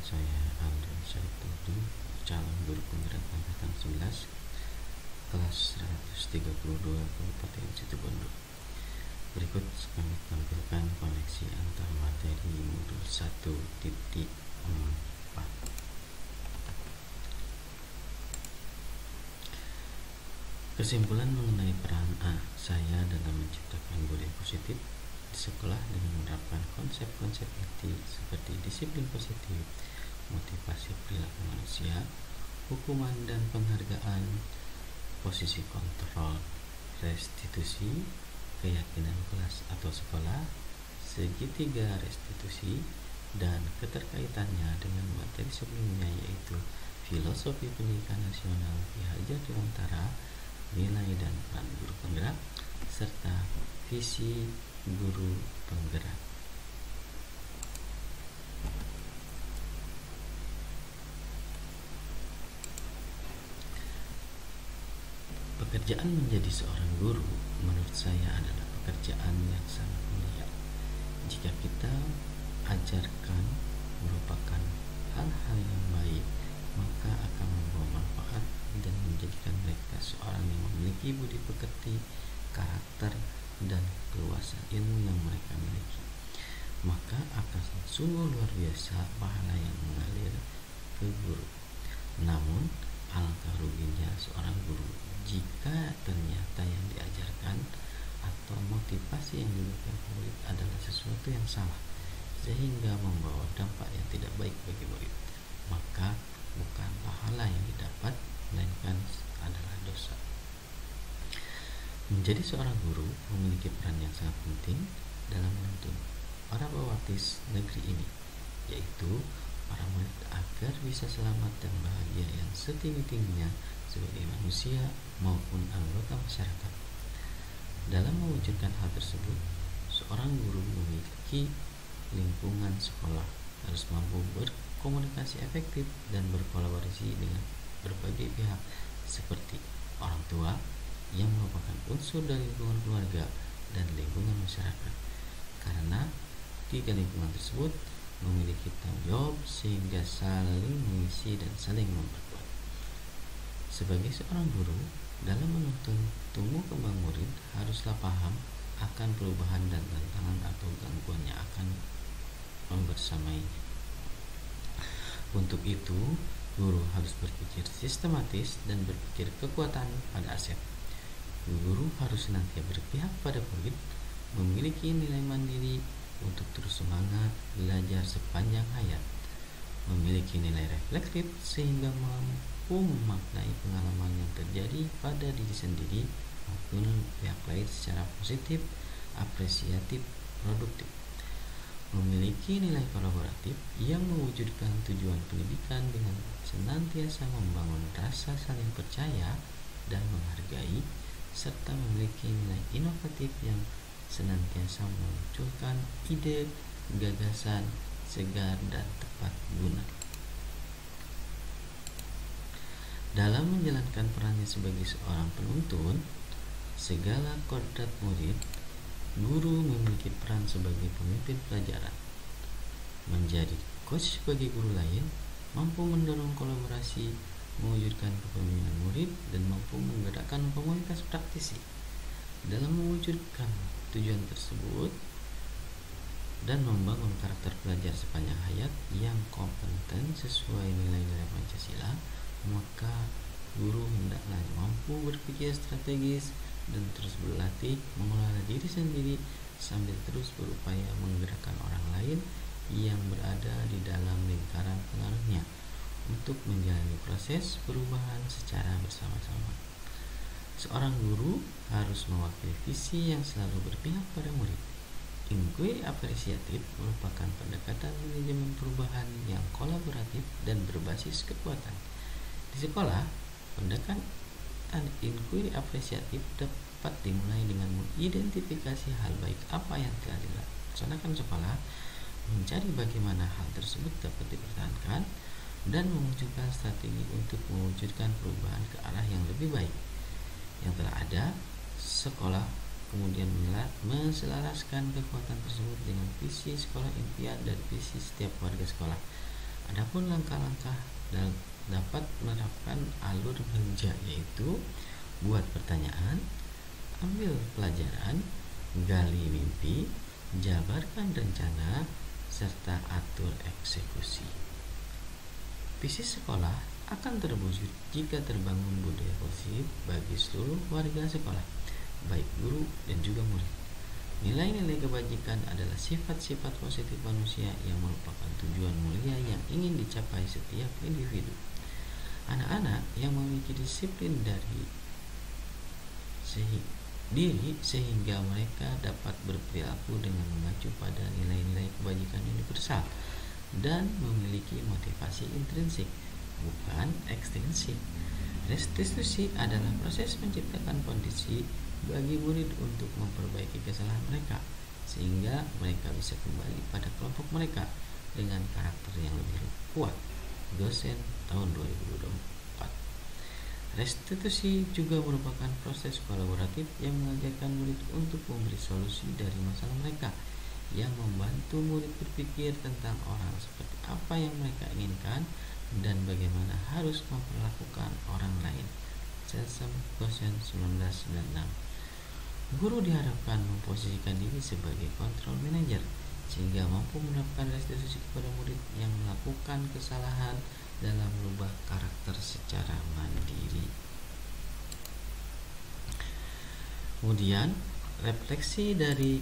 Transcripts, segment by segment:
saya Andre Saitodu, calon guru penggerak angkatan 11 kelas 132 Kabupaten Situbondo. Berikut kami tampilkan koneksi antar materi modul 1.4. Kesimpulan mengenai peran saya dalam menciptakan budaya positif di sekolah dengan menerapkan konsep-konsep inti seperti disiplin positif, motivasi perilaku manusia, hukuman dan penghargaan, posisi kontrol, restitusi, keyakinan kelas atau sekolah, segitiga restitusi, dan keterkaitannya dengan materi sebelumnya yaitu filosofi pendidikan nasional Ki Hajar Dewantara, nilai dan peran guru penggerak, serta visi guru penggerak. Pekerjaan menjadi seorang guru menurut saya adalah pekerjaan yang sangat mulia. Jika kita ajarkan merupakan hal-hal yang baik, maka akan membawa manfaat dan menjadikan mereka seorang yang memiliki budi pekerti, karakter, dan keluasan ilmu yang mereka miliki. Maka akan sungguh luar biasa pahala yang mengalir ke guru. Namun, alangkah ruginya seorang guru jika ternyata yang diajarkan atau motivasi yang diberikan murid adalah sesuatu yang salah sehingga membawa dampak yang tidak baik bagi murid. Maka bukan pahala yang didapat, melainkan adalah dosa. Menjadi seorang guru memiliki peran yang sangat penting dalam menuntun para bawahtis negeri ini, yaitu para murid agar bisa selamat dan bahagia yang setinggi-tingginya sebagai manusia maupun anggota masyarakat. Dalam mewujudkan hal tersebut, seorang guru memiliki lingkungan sekolah harus mampu berkomunikasi efektif dan berkolaborasi dengan berbagai pihak seperti orang tua yang merupakan unsur dari lingkungan keluarga dan lingkungan masyarakat, karena tiga lingkungan tersebut memiliki tanggung jawab sehingga saling mengisi dan saling memperkuat. Sebagai seorang guru, dalam menuntun tumbuh kembang murid haruslah paham akan perubahan dan tantangan atau gangguan yang akan membersamainya. Untuk itu, guru harus berpikir sistematis dan berpikir kekuatan pada aset. Guru harus senantiasa berpihak pada murid, memiliki nilai mandiri untuk terus semangat belajar sepanjang hayat, memiliki nilai reflektif sehingga mampu memaknai pengalaman yang terjadi pada diri sendiri maupun pihak lain secara positif, apresiatif, produktif, memiliki nilai kolaboratif yang mewujudkan tujuan pendidikan dengan senantiasa membangun rasa saling percaya dan menghargai, serta memiliki nilai inovatif yang senantiasa memunculkan ide, gagasan segar dan tepat guna. Dalam menjalankan perannya sebagai seorang penuntun segala kodrat murid, guru memiliki peran sebagai pemimpin pelajaran, menjadi coach bagi guru lain, mampu mendorong kolaborasi, mewujudkan kepemimpinan murid, dan mampu menggerakkan komunitas praktisi. Dalam mewujudkan tujuan tersebut dan membangun karakter pelajar sepanjang hayat yang kompeten sesuai nilai-nilai Pancasila, maka guru hendaklah mampu berpikir strategis dan terus berlatih mengelola diri sendiri sambil terus berupaya menggerakkan orang lain yang berada di dalam lingkaran pengaruhnya untuk menjalani proses perubahan secara bersama-sama. Seorang guru harus mewakili visi yang selalu berpihak pada murid. Inquiry apresiatif merupakan pendekatan manajemen perubahan yang kolaboratif dan berbasis kekuatan. Di sekolah, pendekatan inquiry apresiatif dapat dimulai dengan mengidentifikasi hal baik apa yang telah dilaksanakan sekolah, mencari bagaimana hal tersebut dapat dipertahankan, dan memunculkan strategi untuk mewujudkan perubahan ke arah yang lebih baik yang telah ada. Sekolah kemudian menselaraskan kekuatan tersebut dengan visi sekolah impian dan visi setiap warga sekolah Adapun langkah-langkah dapat menerapkan alur menja, yaitu buat pertanyaan, ambil pelajaran, gali mimpi, jabarkan rencana, serta atur eksekusi. Visi sekolah akan terwujud jika terbangun budaya positif bagi seluruh warga sekolah, baik guru dan juga murid. Nilai-nilai kebajikan adalah sifat-sifat positif manusia yang merupakan tujuan mulia yang ingin dicapai setiap individu. Anak-anak yang memiliki disiplin dari diri sehingga mereka dapat berperilaku dengan mengacu pada nilai-nilai kebajikan universal dan memiliki motivasi intrinsik, bukan ekstrinsik. Restitusi adalah proses menciptakan kondisi bagi murid untuk memperbaiki kesalahan mereka sehingga mereka bisa kembali pada kelompok mereka dengan karakter yang lebih kuat. Dosen tahun 2024. Restitusi juga merupakan proses kolaboratif yang mengajarkan murid untuk memberi solusi dari masalah mereka, yang membantu murid berpikir tentang orang seperti apa yang mereka inginkan dan bagaimana harus memperlakukan orang lain. Selsem, dosen 1996. Guru diharapkan memposisikan diri sebagai control manager sehingga mampu menerapkan restitusi kepada murid yang melakukan kesalahan dalam merubah karakter secara mandiri. Kemudian, refleksi dari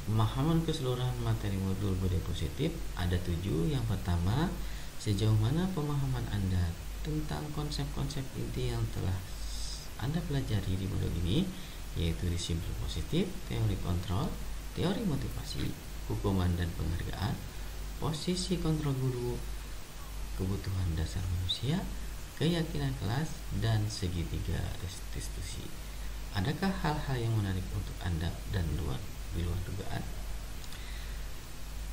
pemahaman keseluruhan materi modul budaya positif ada 7. Yang pertama, sejauh mana pemahaman Anda tentang konsep-konsep inti yang telah Anda pelajari di modul ini, yaitu disiplin positif, teori kontrol, teori motivasi, hukuman dan penghargaan, posisi kontrol guru, kebutuhan dasar manusia, keyakinan kelas, dan segitiga restitusi. Adakah hal-hal yang menarik untuk Anda dan di luar dugaan?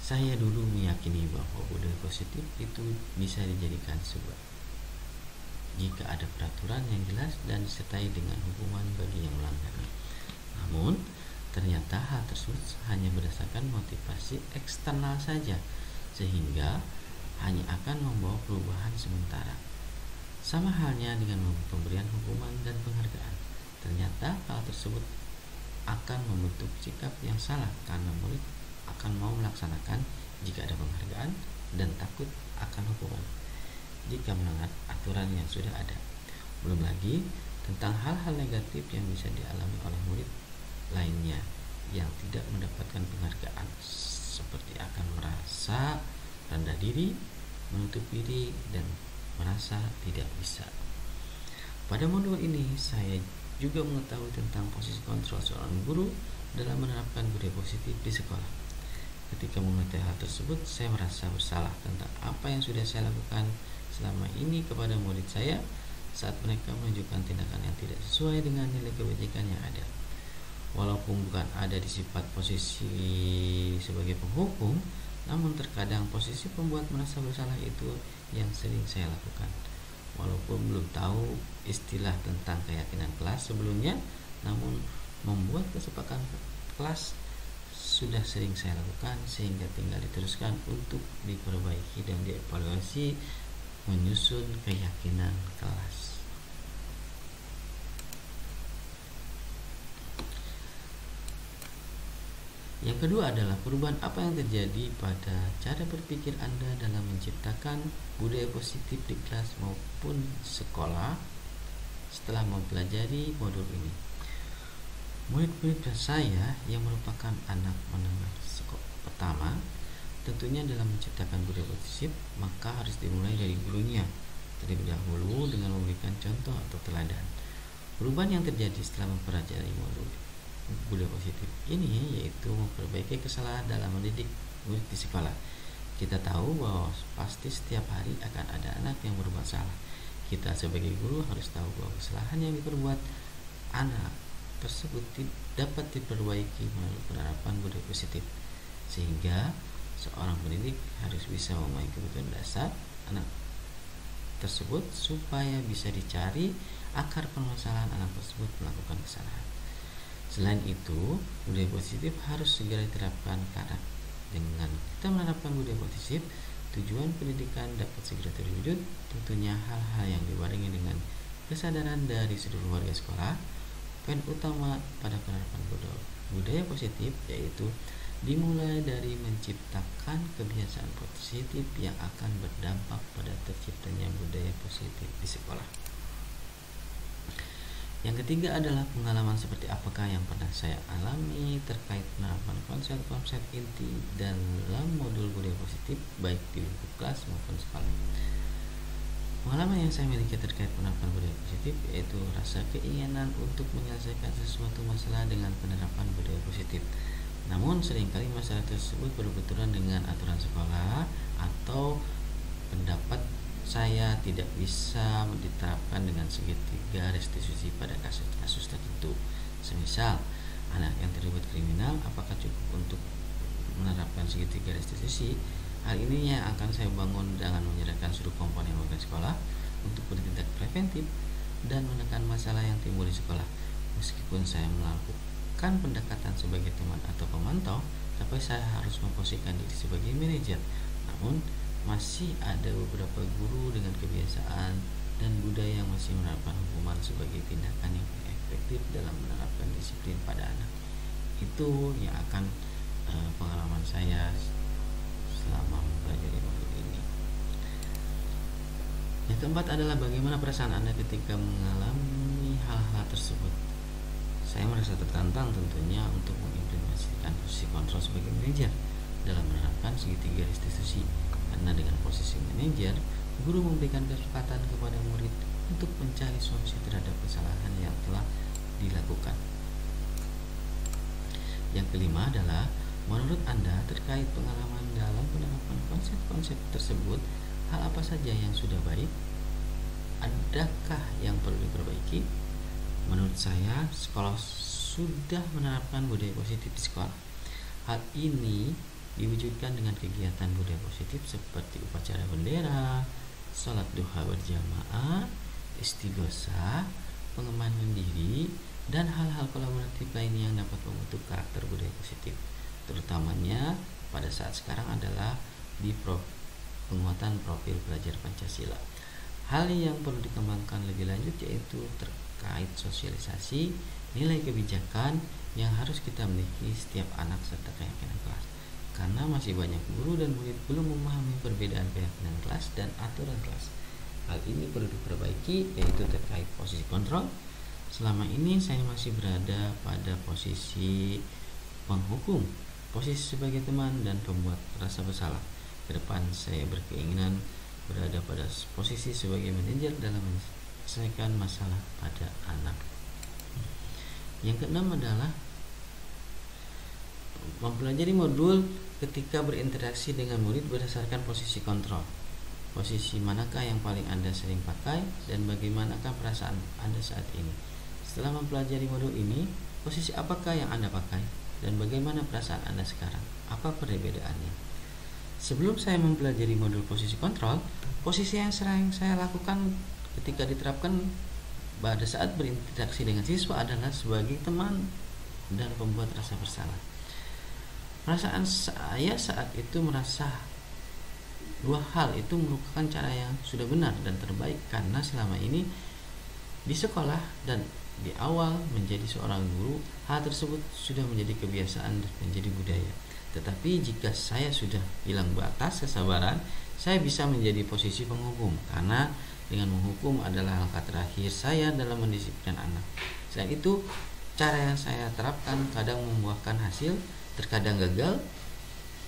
Saya dulu meyakini bahwa budaya positif itu bisa dijadikan sebuah jika ada peraturan yang jelas dan disertai dengan hukuman bagi yang melanggarnya. Namun, ternyata hal tersebut hanya berdasarkan motivasi eksternal saja, sehingga hanya akan membawa perubahan sementara. Sama halnya dengan pemberian hukuman dan penghargaan. Ternyata hal tersebut akan membentuk sikap yang salah karena murid akan mau melaksanakan jika ada penghargaan dan takut akan hukuman jika melanggar aturan yang sudah ada. Belum lagi tentang hal-hal negatif yang bisa dialami oleh murid lainnya yang tidak mendapatkan penghargaan, seperti akan merasa rendah diri, menutup diri, dan merasa tidak bisa. Pada modul ini saya juga mengetahui tentang posisi kontrol seorang guru dalam menerapkan budaya positif di sekolah. Ketika mengetahui hal tersebut, saya merasa bersalah tentang apa yang sudah saya lakukan selama ini kepada murid saya saat mereka menunjukkan tindakan yang tidak sesuai dengan nilai kebajikan yang ada. Walaupun bukan ada di sifat posisi sebagai penghukum, namun terkadang posisi pembuat merasa bersalah itu yang sering saya lakukan. Walaupun belum tahu istilah tentang keyakinan kelas sebelumnya, namun membuat kesepakatan kelas sudah sering saya lakukan, sehingga tinggal diteruskan untuk diperbaiki dan dievaluasi menyusun keyakinan kelas. Yang kedua adalah perubahan apa yang terjadi pada cara berpikir Anda dalam menciptakan budaya positif di kelas maupun sekolah setelah mempelajari modul ini. Murid-murid saya yang merupakan anak menengah sekolah pertama, tentunya dalam menciptakan budaya positif maka harus dimulai dari gurunya terlebih dahulu dengan memberikan contoh atau teladan. Perubahan yang terjadi setelah mempelajari modul budaya positif ini yaitu memperbaiki kesalahan dalam mendidik murid di sekolah. Kita tahu bahwa pasti setiap hari akan ada anak yang berbuat salah. Kita sebagai guru harus tahu bahwa kesalahan yang diperbuat anak tersebut dapat diperbaiki melalui penerapan budaya positif, sehingga seorang pendidik harus bisa memahami kebutuhan dasar anak tersebut supaya bisa dicari akar permasalahan anak tersebut melakukan kesalahan. Selain itu, budaya positif harus segera diterapkan karena dengan kita menerapkan budaya posisif, tujuan pendidikan dapat segera terwujud. Tentunya hal-hal yang dibarengi dengan kesadaran dari seluruh warga sekolah. Poin utama pada penerapan budaya positif yaitu dimulai dari menciptakan kebiasaan positif yang akan berdampak pada terciptanya budaya positif di sekolah. Yang ketiga adalah pengalaman seperti apakah yang pernah saya alami terkait penerapan konsep-konsep inti dalam modul budaya positif baik di lingkup kelas maupun sekolah. Pengalaman yang saya miliki terkait penerapan budaya positif yaitu rasa keinginan untuk menyelesaikan sesuatu masalah dengan penerapan budaya positif. Namun seringkali masalah tersebut berbenturan dengan aturan sekolah atau pendapat saya tidak bisa diterapkan dengan segitiga restitusi pada kasus-kasus tertentu. Semisal anak yang terlibat kriminal, apakah cukup untuk menerapkan segitiga restitusi? Hal ini yang akan saya bangun dengan menyerahkan seluruh komponen warga sekolah untuk bertindak preventif dan menekan masalah yang timbul di sekolah. Meskipun saya melakukan pendekatan sebagai teman atau pemantau, tapi saya harus memposisikan diri sebagai manajer. Namun masih ada beberapa guru dengan kebiasaan dan budaya yang masih menerapkan hukuman sebagai tindakan yang efektif dalam menerapkan disiplin pada anak. Itu yang akan pengalaman saya selama mempelajari modul ini. Yang keempat adalah bagaimana perasaan Anda ketika mengalami hal-hal tersebut. Saya merasa tertantang tentunya untuk mengimplementasikan posisi kontrol sebagai manajer dalam menerapkan segitiga restitusi. Karena dengan posisi manajer, guru memberikan kesempatan kepada murid untuk mencari solusi terhadap kesalahan yang telah dilakukan. Yang kelima adalah, menurut Anda terkait pengalaman dalam penerapan konsep-konsep tersebut, hal apa saja yang sudah baik? Adakah yang perlu diperbaiki? Menurut saya, sekolah sudah menerapkan budaya positif di sekolah. Hal ini diwujudkan dengan kegiatan budaya positif seperti upacara bendera, sholat duha berjamaah, istighosah, pengembangan diri, dan hal-hal kolaboratif lainnya yang dapat membentuk karakter budaya positif. Terutamanya pada saat sekarang adalah di penguatan profil pelajar Pancasila. Hal yang perlu dikembangkan lebih lanjut yaitu terkait sosialisasi nilai kebijakan yang harus kita miliki setiap anak serta keyakinan kelas. Karena masih banyak guru dan murid belum memahami perbedaan keyakinan kelas dan aturan kelas. Hal ini perlu diperbaiki yaitu terkait posisi kontrol. Selama ini saya masih berada pada posisi penghukum, posisi sebagai teman dan pembuat rasa bersalah. Ke depan saya berkeinginan berada pada posisi sebagai manajer dalam menyelesaikan masalah pada anak. Yang keenam adalah mempelajari modul ketika berinteraksi dengan murid berdasarkan posisi kontrol. Posisi manakah yang paling Anda sering pakai dan bagaimanakah perasaan Anda saat ini? Setelah mempelajari modul ini, posisi apakah yang Anda pakai dan bagaimana perasaan Anda sekarang? Apa perbedaannya? Sebelum saya mempelajari modul posisi kontrol, posisi yang sering saya lakukan ketika diterapkan pada saat berinteraksi dengan siswa adalah sebagai teman dan pembuat rasa bersalah. Perasaan saya saat itu merasa dua hal itu merupakan cara yang sudah benar dan terbaik karena selama ini di sekolah dan di awal menjadi seorang guru, hal tersebut sudah menjadi kebiasaan dan menjadi budaya. Tetapi jika saya sudah hilang batas kesabaran, saya bisa menjadi posisi penghukum karena dengan menghukum adalah langkah terakhir saya dalam mendisiplinkan anak. Selain itu, cara yang saya terapkan kadang membuahkan hasil, terkadang gagal,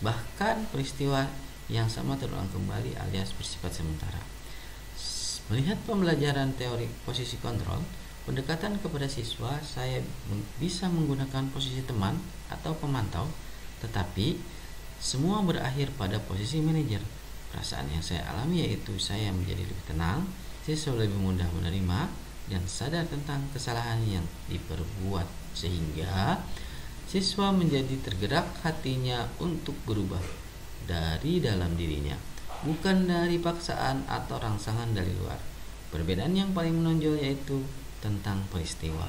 bahkan peristiwa yang sama terulang kembali alias bersifat sementara. Melihat pembelajaran teori posisi kontrol, pendekatan kepada siswa, saya bisa menggunakan posisi teman atau pemantau, tetapi semua berakhir pada posisi manajer. Perasaan yang saya alami yaitu saya menjadi lebih tenang, siswa lebih mudah menerima dan sadar tentang kesalahan yang diperbuat, sehingga siswa menjadi tergerak hatinya untuk berubah dari dalam dirinya, bukan dari paksaan atau rangsangan dari luar. Perbedaan yang paling menonjol yaitu tentang peristiwa.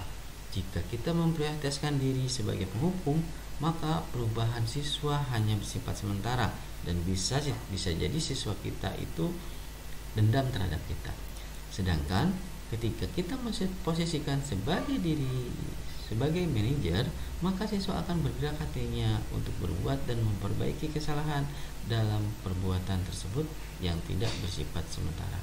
Jika kita memprioritaskan diri sebagai penghukum, maka perubahan siswa hanya bersifat sementara dan bisa jadi siswa kita itu dendam terhadap kita. Sedangkan ketika kita posisikan sebagai manajer, maka siswa akan bergerak hatinya untuk berbuat dan memperbaiki kesalahan dalam perbuatan tersebut yang tidak bersifat sementara.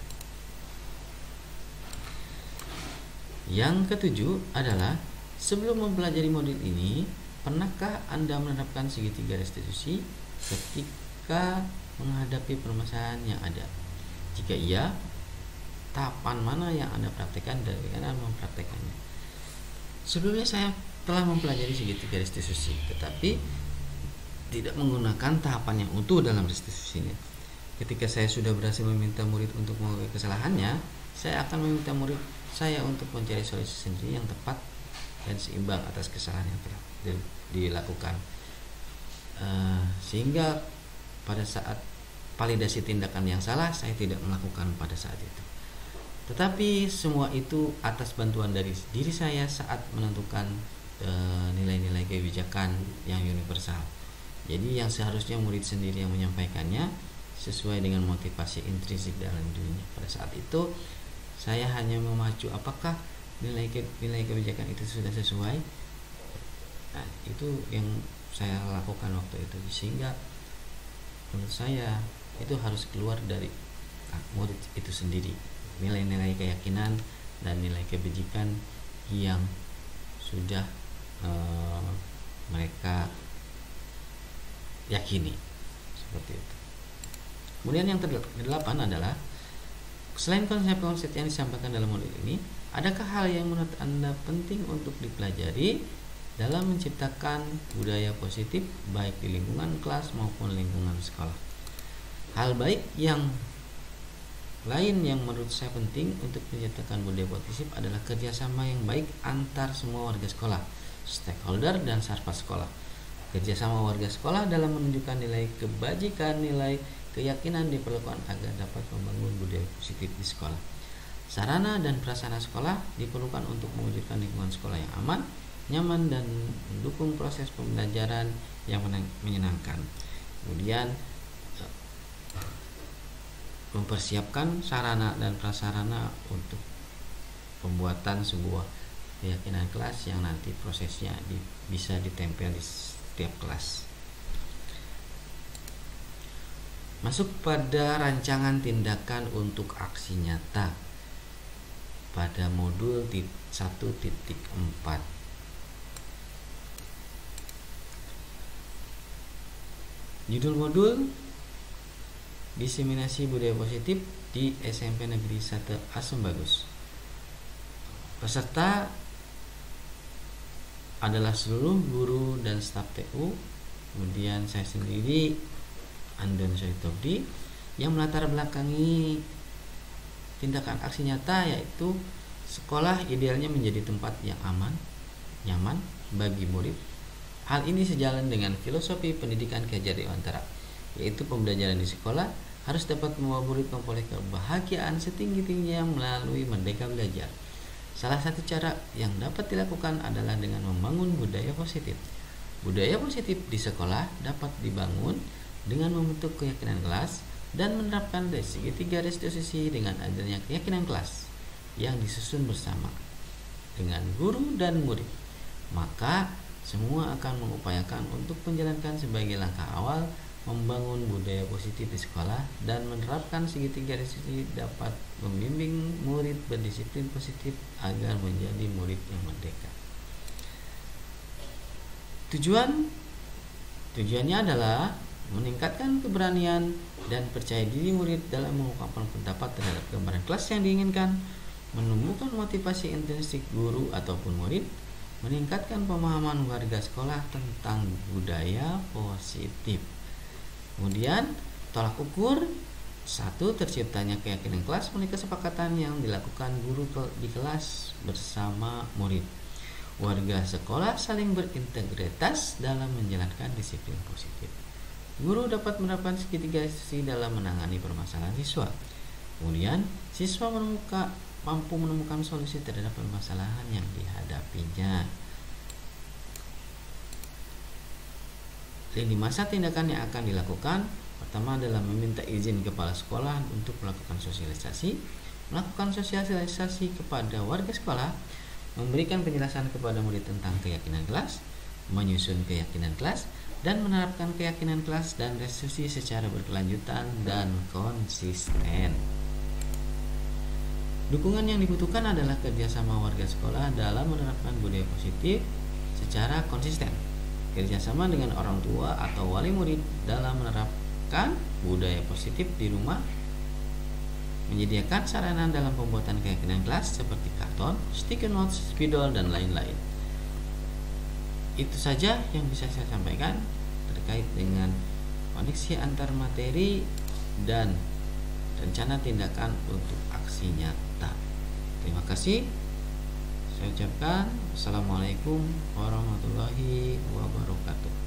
Yang ketujuh adalah, sebelum mempelajari modul ini, pernahkah Anda menerapkan segitiga restitusi ketika menghadapi permasalahan yang ada? Jika iya, tahapan mana yang Anda praktekkan dan bagaimana mempraktekannya? Sebelumnya saya telah mempelajari segitiga restitusi, tetapi tidak menggunakan tahapan yang utuh dalam restitusinya. Ketika saya sudah berhasil meminta murid untuk mengakui kesalahannya, saya akan meminta murid saya untuk mencari solusi sendiri yang tepat dan seimbang atas kesalahan yang telah dilakukan, sehingga pada saat validasi tindakan yang salah saya tidak melakukan pada saat itu. Tetapi semua itu atas bantuan dari diri saya saat menentukan nilai-nilai kebijakan yang universal. Jadi yang seharusnya murid sendiri yang menyampaikannya sesuai dengan motivasi intrinsik dalam dirinya. Pada saat itu saya hanya memacu apakah nilai kebijakan itu sudah sesuai. Nah, itu yang saya lakukan waktu itu, sehingga menurut saya itu harus keluar dari murid itu sendiri, nilai-nilai keyakinan dan nilai kebijakan yang sudah mereka yakini, seperti itu. Kemudian yang ke-8 adalah, selain konsep-konsep yang disampaikan dalam modul ini, adakah hal yang menurut Anda penting untuk dipelajari dalam menciptakan budaya positif baik di lingkungan kelas maupun lingkungan sekolah? Hal baik yang lain yang menurut saya penting untuk menciptakan budaya positif adalah kerjasama yang baik antar semua warga sekolah, stakeholder, dan sarfa sekolah. Kerjasama warga sekolah dalam menunjukkan nilai kebajikan, nilai keyakinan diperlukan agar dapat membangun budaya positif di sekolah. Sarana dan prasarana sekolah diperlukan untuk mewujudkan lingkungan sekolah yang aman, nyaman, dan mendukung proses pembelajaran yang menyenangkan. Kemudian mempersiapkan sarana dan prasarana untuk pembuatan sebuah keyakinan kelas yang nanti prosesnya bisa ditempel di setiap kelas. Masuk pada rancangan tindakan untuk aksi nyata pada modul 1.4. Judul modul Diseminasi Budaya Positif di SMP Negeri 1 Asem Bagus. Peserta adalah seluruh guru dan staf TU, kemudian saya sendiri, Andon Soitobdi, yang melatar belakangi tindakan aksi nyata, yaitu sekolah idealnya menjadi tempat yang aman, nyaman bagi murid. Hal ini sejalan dengan filosofi pendidikan Ki Hajar Dewantara, yaitu pembelajaran di sekolah harus dapat membawa murid memperoleh kebahagiaan setinggi-tingginya melalui Merdeka Belajar. Salah satu cara yang dapat dilakukan adalah dengan membangun budaya positif. Budaya positif di sekolah dapat dibangun dengan membentuk keyakinan kelas dan menerapkan segitiga restitusi dengan adanya keyakinan kelas yang disusun bersama dengan guru dan murid. Maka semua akan mengupayakan untuk menjalankan sebagai langkah awal membangun budaya positif di sekolah, dan menerapkan segitiga restitusi dapat membimbing murid berdisiplin positif agar menjadi murid yang merdeka. Tujuannya adalah meningkatkan keberanian dan percaya diri murid dalam mengungkapkan pendapat terhadap gambaran kelas yang diinginkan, menumbuhkan motivasi intrinsik guru ataupun murid, meningkatkan pemahaman warga sekolah tentang budaya positif. Kemudian tolak ukur 1. Terciptanya keyakinan kelas melalui kesepakatan yang dilakukan guru di kelas bersama murid. Warga sekolah saling berintegritas dalam menjalankan disiplin positif. Guru dapat menerapkan segitiga restitusi dalam menangani permasalahan siswa. Kemudian siswa mampu menemukan solusi terhadap permasalahan yang dihadapinya. Lini masa tindakan yang akan dilakukan pertama adalah meminta izin kepala sekolah untuk melakukan sosialisasi, melakukan sosialisasi kepada warga sekolah, memberikan penjelasan kepada murid tentang keyakinan kelas, menyusun keyakinan kelas, dan menerapkan keyakinan kelas dan restitusi secara berkelanjutan dan konsisten. Dukungan yang dibutuhkan adalah kerjasama warga sekolah dalam menerapkan budaya positif secara konsisten, kerjasama dengan orang tua atau wali murid dalam menerapkan budaya positif di rumah, menyediakan sarana dalam pembuatan keyakinan kelas seperti karton, sticky notes, spidol, dan lain-lain. Itu saja yang bisa saya sampaikan terkait dengan koneksi antar materi dan rencana tindakan untuk aksi nyata. Terima kasih. Saya ucapkan Assalamualaikum warahmatullahi wabarakatuh.